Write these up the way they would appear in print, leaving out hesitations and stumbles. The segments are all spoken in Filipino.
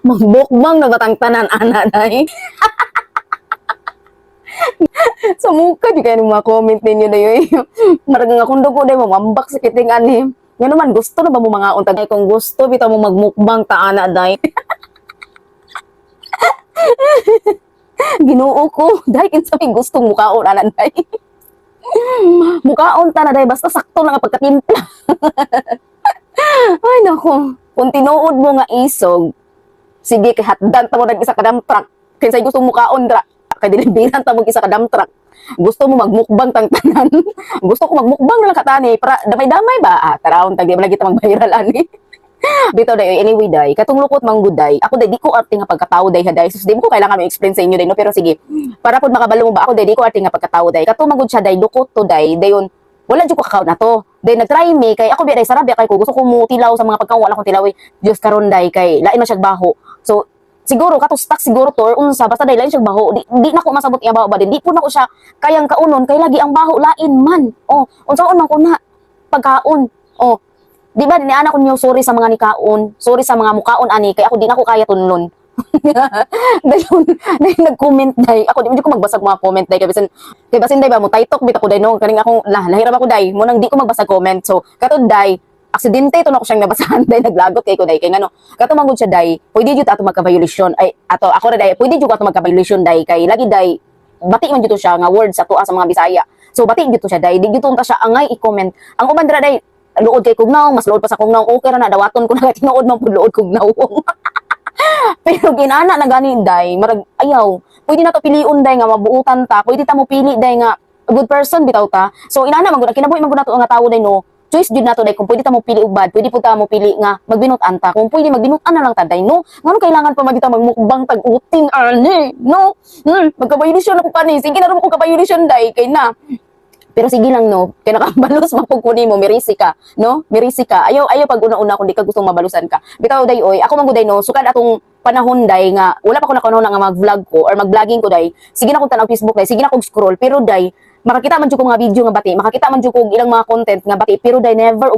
Magbukbang na batang tanan ana day. Sa mukha di kayo mga comment ninyo na yun. Marag nga kung dugo day mamambak sa kiting ani. Nga naman gusto na ba mo mga unta day kung gusto bitaw mo magmukbang ta ana day. Ginoo ko day kinsa may gustong mukaon ana day. Mukaon ta na day basta sakto lang ang pagkatimpla. Ay nako, kung tinuod mo nga isog, sige kay hatdan ta mo nag isa ka dump truck. Kinsay gustong mukaon dra, kay dilibiran ta mo isa ka dump truck. Gusto mo magmukbang tang tanan. Gusto ko magmukbang na lang katani para damay-damay ba? Tarawon tag di ba lagi ta mag-viral ani. Bitaw day anyway day, katong lukot mang good day. Ako day di ko arte nga pagkatao day haday. Sus di mo ko kailangan i-explain sa inyo day no, pero sige. Para pud makabalo mo ba ako day di ko arte nga pagkatao day. Katong magud siya day lukot to day, dayon wala jud ko kakaon na to. Day nagtry me kay ako biya day sarap biya kay ko gusto ko mo tilaw sa mga pagkaon wala akong tilaw. Diyos karon day kay lain man siya baho. So siguro kato stock siguro to or unsa basta day lain siya baho. Di na ko masabot iya baho ba din. Di po na ko siya kayang kaunon kay lagi ang baho lain man. Oh, unsaon man ko na pagkaon. Oh, di ba ni anak ko niyo sorry sa mga nikaon, sorry sa mga mukaon ani kay ako di na ko kaya tunlon. Dayon nag-comment day ako di ko magbasag mga comment day kay basin day ba mo taytok bit ako day no kaning ako lahirap ako day mo nang di ko magbasag comment so katud day aksidente to na ko siyang nabasahan day naglagot kay ko day kay ngano kato mangud siya day pwede jud ato magka-violation ay ato ako ra day pwede jud ato magka-violation day kay lagi day bati man jud to siya nga words ato sa mga Bisaya so bati jud to siya day di jud ta siya angay i-comment ang uban dira day luod kay kugnaw mas luod pa sa kugnaw okay ra na dawaton ko na tinuod man pud luod kugnaw. Pero ginana na ganin day, marag ayaw. Pwede na to piliun day nga mabuutan ta. Pwede ta mo pili day nga good person bitaw ta. So inana man gud kinabuhi man gud nato nga tawo day no. Choice jud nato day kung pwede ta mo pili og bad, pwede pud ta mo pili nga magbinutan ta. Kung pwede magbinutan na lang ta day no. Ngano kailangan pa magita magmukbang tag-uting ani, no? Magka-violation ako kani. Sige na ro ko ka-violation day kay na. Pero sige lang no, kay nakabalos mapugkunin mo, mirisi ka, no? Mirisi ka. Ayaw pag una-una kung di ka gustong mabalusan ka. Bitaw day oy, ako man gud day no, sukad atong panahon day nga wala pa ko nakanahon nga mag-vlog ko or mag-vlogging ko day. Sige na kung tanaw Facebook day, sige na kog scroll, pero day makakita man jud ko mga video nga bati, makakita man jud ko ilang mga content nga bati, pero day never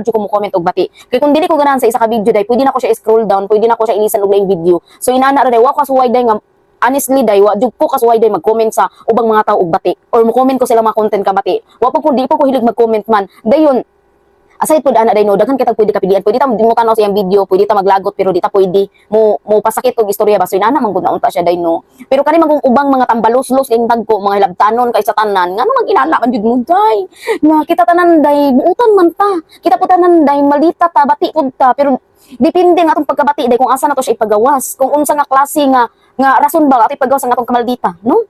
jud ko mo comment og bati. Kay kung dili ko ganahan sa isa ka video day, pwede na ko siya scroll down, pwede na ko siya ilisan og laing video. So inana ra day wa ko kasuway day nga honestly day wa jud ko kasuway day mag-comment sa ubang mga tawo og bati or mo comment ko sila mga content ka bati wa po di po ko hilig mag-comment man dayon aside pod ana day no daghan kita pwede ka pilian pwede ta mo tanaw sa iyang video pwede ta maglagot pero di ta pwede mo pasakit og istorya ba so inana man gud naunta siya day no pero kani magong ubang mga tambalos-los ing dagko mga hilabtanon kay sa tanan ngano mag-inala man jud mo day nga kita tanan day buutan man ta kita po tanan day malita ta bati pud ta pero depende nga atong pagkabati day kung asa na to siya ipagawas kung unsa nga klase nga rason ba ati pagawas ang atong kamaldita no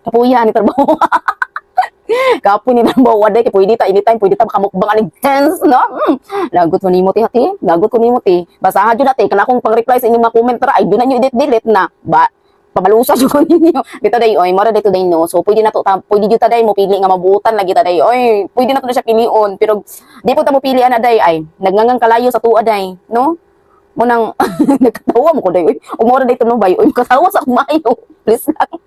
kapuya ni trabaho kapo ni trabaho waday kay pwede ta anytime pwede ta makamukbang aning tense no lagot mo nimo ti hati lagot ko nimo ti basahan jud nate kana akong pang-reply sa inyong mga comment ra ay do na nyo delete na ba pabalusa jud ko ninyo dito day oy mara day today no so pwede na to pwede jud ta day mo pili nga mabuutan lagi ta day oy pwede na to na siya pilion pero di po ta mo pili ana day ay nagngangang kalayo sa tuwa day no mo nang nagkatawa mo ko day oy umora day tunubay oy katawa sa kumayo please lang